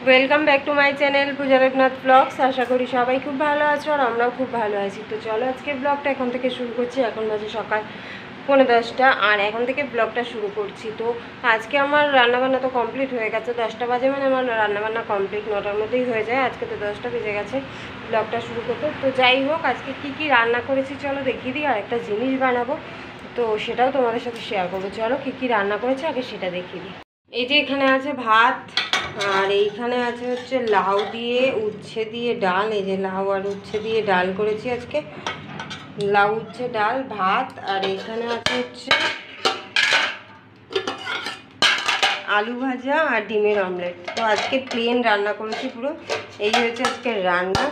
Welcome back to my channel Puja Debnath vlogs. আশা করি সবাই খুব ভালো আছো আর আমরাও খুব ভালো আছি। তো চলো আজকে ব্লগটা এখন থেকে শুরু করছি। এখন বাজে সকাল 9:30 আর এখন থেকে ব্লগটা শুরু করছি। তো আজকে আমার রান্নাবান্না তো কমপ্লিট হয়ে গেছে। 10টা বাজে মানে আমার রান্নাবান্না কমপ্লিট 9টার মধ্যেই হয়ে যায়। আজকে তো 10টা বেজে গেছে ব্লগটা শুরু করতে। তো যাই হোক, আজকে কি রান্না করেছি চলো দেখিয়ে দিই। আর একটা জিনিস বানাবো, তো সেটাও তোমাদের সাথে শেয়ার করবো। চলো কি রান্না করেছি আগে সেটা দেখিয়ে দিই। এই যে এখানে আছে ভাত, আর এইখানে আছে হচ্ছে লাউ দিয়ে উচ্ছে দিয়ে ডাল। এই যে লাউ আর উচ্ছে দিয়ে ডাল করেছি আজকে, লাউ উচ্ছে ডাল ভাত। আর এইখানে আছে হচ্ছে আলু ভাজা আর ডিমের অমলেট। তো আজকে প্লেন রান্না করেছি পুরো, এই হচ্ছে আজকে রান্না।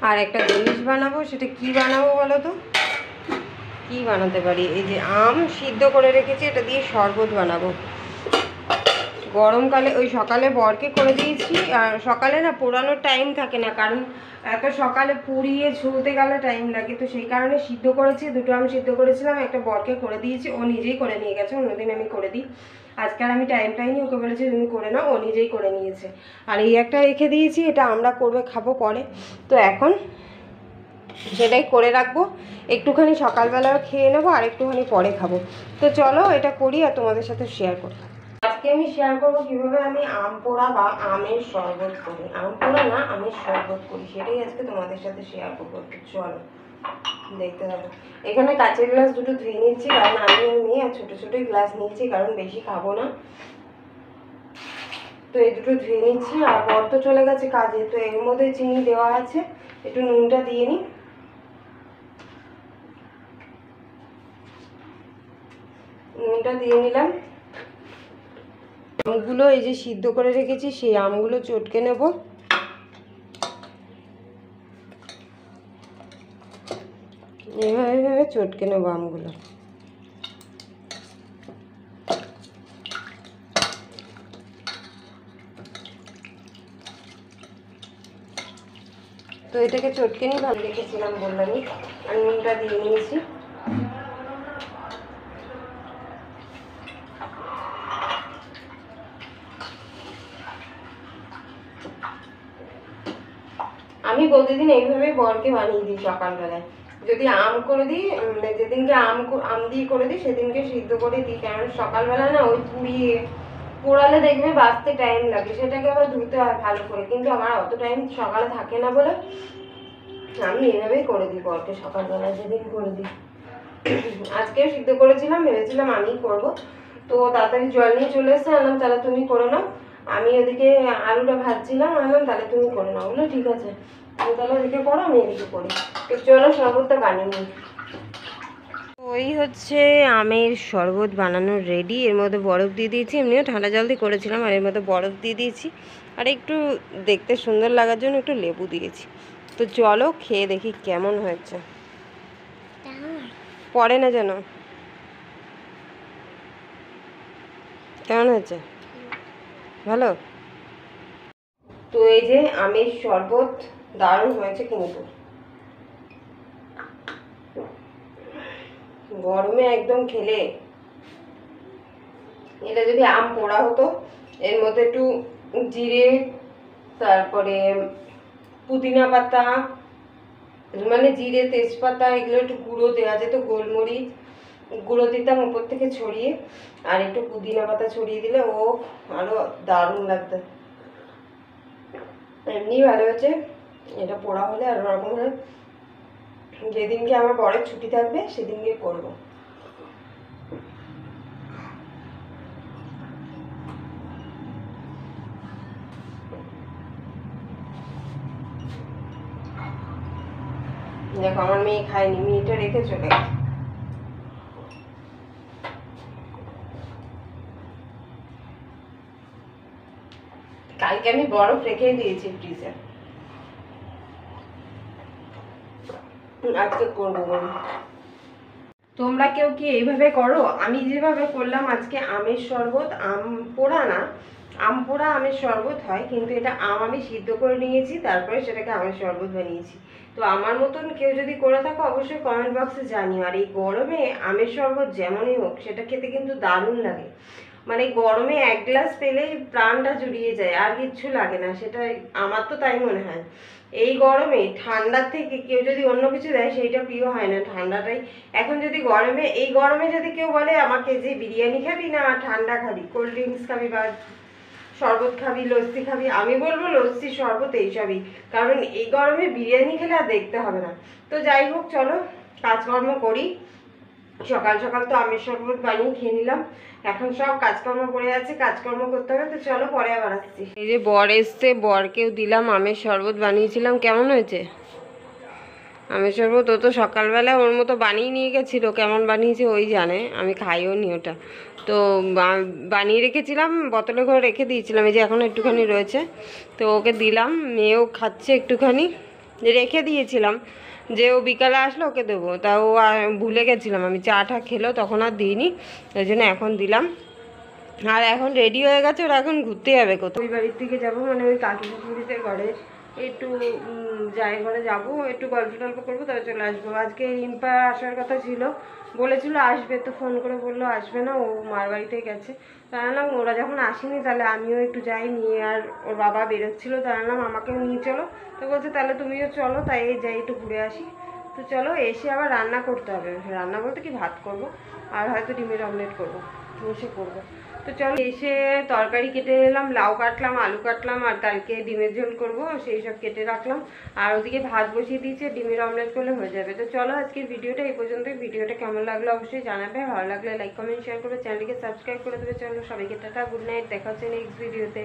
আর একটা জিনিস বানাবো, সেটা কি বানাবো বলো তো? কি বানাতে পারি? এই যে আম সিদ্ধ করে রেখেছি, এটা দিয়ে শরবত বানাবো গরমকালে। ওই সকালে বরকে করে দিয়েছি, আর সকালে না পোড়ানোর টাইম থাকে না, কারণ এত সকালে পুড়িয়ে ছুলতে গেলে টাইম লাগে। তো সেই কারণে সিদ্ধ করেছি, দুটো আম সিদ্ধ করেছিলাম, একটা বরকে করে দিয়েছি, ও নিজেই করে নিয়ে গেছে। অন্যদিন আমি করে দিই, আজকে আর আমি টাইম পাইনি, ওকে বলেছি তুমি করে নাও, ও নিজেই করে নিয়েছে। আর এই একটা রেখে দিয়েছি, এটা আমরা করবে খাবো পরে। তো এখন সেটাই করে রাখবো, একটুখানি সকালবেলাও খেয়ে নেবো আর একটুখানি পরে খাবো। তো চলো এটা করি আর তোমাদের সাথে শেয়ার করি। আজকে আমি শেয়ার করবো কিভাবে আমি আম পোড়া বা আমের শরবত করি। আম পোড়া না, আমের শরবত করি, সেটাই আজকে তোমাদের সাথে শেয়ার করবো। চলো দেখতে থাকো। এখানে কাঁচের গ্লাস দুটো ধুয়ে নিচ্ছি, কারণ আমি আর মেয়ে আর ছোটো ছোটোই গ্লাস নিচ্ছি, কারণ বেশি খাবো না। তো এই দুটো ধুয়ে নিচ্ছি। আর বর তো চলে গেছে কাজে, তো এর মধ্যে চিনি দেওয়া আছে, একটু নুনটা দিয়ে নিই। নুনটা দিয়ে নিলাম। আমগুলো এই যে সিদ্ধ করে রেখেছি, সেই আমগুলো চটকে নেব। এইভাবে চটকে নেব আমগুলো। তো এটাকে চটকে নিই, ভালো রেখেছিলাম বললামই। আর নুনটা দিয়ে নিয়েছি। আমি প্রতিদিন এইভাবেই বরকে বানিয়ে দিই সকালবেলায়। যদি আম করে দিই, যেদিনকে আম দিয়ে করে দিই সেদিনকে সিদ্ধ করে দিই, কারণ সকালবেলা না ওই পোড়ালে দেখবে বাঁচতে টাইম লাগে, সেটাকে আবার ধুতে হয় ভালো করে, কিন্তু আমার অত টাইম সকালে থাকে না বলে আমি এভাবেই করে দিই বরকে সকালবেলা যেদিন করে দিই। আজকেও সিদ্ধ করেছিলাম, ভেবেছিলাম আমিই করবো, তো তাড়াতাড়ি জল নিয়ে চলে এসে আনলাম, তাহলে তুমি করে নাও। আমি ওদিকে আলুটা ভাজছিলাম, আনলাম তাহলে তুমি করে নাও। বললো ঠিক আছে, তুমি তাহলে ওদিকে করো, আমি এদিকে করি। তো চলো শরবতটা বানিয়ে নিই। ওই হচ্ছে আমের শরবত বানানোর রেডি। এর মধ্যে বরফ দিয়ে দিয়েছি, এমনিও ঠান্ডা জল দিয়ে করেছিলাম, আর এর মধ্যে বরফ দিয়ে দিয়েছি, আর একটু দেখতে সুন্দর লাগার জন্য একটু লেবু দিয়েছি। তো চলো খেয়ে দেখি কেমন হয়েছে। পড়ে না যেন। কেমন হয়েছে? ভালো। তো এই যে আমের শরবত দারুণ হয়েছে, কিন্তু গরমে একদম খেলে। এটা যদি আম পোড়া হতো, এর মধ্যে একটু জিরে, তারপরে পুদিনা পাতা, মানে জিরে তেজপাতা এগুলো একটু গুঁড়ো দেওয়া যেত, গোলমরিচ গুঁড়ো দিতাম উপর থেকে ছড়িয়ে, আর একটু পুদিনা পাতা ছড়িয়ে দিলে ও আরো দারুণ লাগতো। এমনি ভালো হয়েছে, এটা পোড়া হলে আর ওরকম হলে যেদিনকে আমার বরের ছুটি থাকবে সেদিনকে করবো। দেখো আমার মেয়ে খায়নি, মেয়েটা রেখে চলে গেছে। কালকে আমি বরফ রেখে দিয়েছি ফ্রিজে, আজকে করবো। তোমরা কেউ কি এইভাবে করো? আমি যেভাবে করলাম আজকে আমের শরবত, আম পোড়া না, আম পোড়া আমের শরবত হয়, কিন্তু এটা আম আমি সিদ্ধ করে নিয়েছি, তারপরে সেটাকে আমের শরবত বানিয়েছি। তো আমার মতন কেউ যদি করে থাকো অবশ্যই কমেন্ট বক্সে জানিও। আর এই গরমে আমের শরবত যেমনই হোক সেটা খেতে কিন্তু দারুণ লাগে। মানে গরমে এক গ্লাস পেলেই প্রাণটা জুড়িয়ে যায়, আর কিচ্ছু লাগে না, সেটা আমার তো তাই মনে হয়। এই গরমে ঠান্ডার থেকে কেউ যদি অন্য কিছু দেয় সেইটা প্রিয় হয় না, ঠান্ডাটাই। এখন যদি গরমে, এই গরমে যদি কেউ বলে আমাকে যে বিরিয়ানি খাবি না ঠান্ডা খাবি, কোল্ড ড্রিঙ্কস খাবি বা শরবত খাবি, লস্যি খাবি, আমি বলবো লস্যি শরবত এইসবই, কারণ এই গরমে বিরিয়ানি খেলে আর দেখতে হবে না। তো যাই হোক, চলো কাজকর্ম করি। সকাল সকাল তো আমের শরবত বানিয়ে খেয়ে নিলাম, এখন সব কাজকর্ম পড়ে আছে, কাজকর্ম করতে হবে। তো চলো পরে আবার আসছি। এই যে বর এসছে, বরকেও দিলাম আমের শরবত বানিয়েছিলাম। কেমন হয়েছে আমের শরবত? ও তো সকালবেলা ওর মতো বানিয়ে নিয়ে গেছিলো, কেমন বানিয়েছে ওই জানে, আমি খাইও নি ওটা। তো বানিয়ে রেখেছিলাম, বোতলে করে রেখে দিয়েছিলাম, এই যে এখন একটুখানি রয়েছে, তো ওকে দিলাম, মেয়েও খাচ্ছে একটুখানি, রেখে দিয়েছিলাম যে ও বিকালে আসলে ওকে দেবো, তা ও ভুলে গেছিলাম, আমি চাটা খেলো তখন আর দিইনি, ওই জন্য এখন দিলাম। আর এখন রেডি হয়ে গেছে, ওরা এখন ঘুরতে যাবে কোথাও, ওই বাড়ির দিকে যাবো, মানে ওই কাকি শ্বশুরিতে ঘরে একটু যাই ঘরে যাবো, একটু গল্প টল্প করবো, তবে চলে আসবো। আজকে রিম্পা আসার কথা ছিল, বলেছিল আসবে, তো ফোন করে বললো আসবে না, ও মার বাড়িতে গেছে। জানালাম ওরা যখন আসেনি তাহলে আমিও একটু যাই নিয়ে, আর ওর বাবা বেরোচ্ছিলো, জানালাম আমাকেও নিয়ে চলো, তো বলছে তাহলে তুমিও চলো, তাই যাই একটু ঘুরে আসি। তো চলো, এসে আবার রান্না করতে হবে, রান্না বলতে কি ভাত করব, আর হয়তো ডিমের অমলেট করবো, বসে করবো। তো চলো, এসে তরকারি কেটে নিলাম, লাউ কাটলাম, আলু কাটলাম, আর কালকে ডিমের ঝোল করব সেই সব কেটে রাখলাম, আর ওদিকে ভাত বসিয়ে দিয়েছে, ডিমের অমলেট করলে হয়ে যাবে। তো চলো, আজকের ভিডিওটা এই পর্যন্তই। ভিডিওটা কেমন লাগলো অবশ্যই জানাবে, ভালো লাগলে লাইক কমেন্ট শেয়ার করে চ্যানেলটিকে সাবস্ক্রাইব করে দেবে। চলো সবাইকে টাটা, গুড নাইট, দেখা হচ্ছে নেক্সট ভিডিওতে।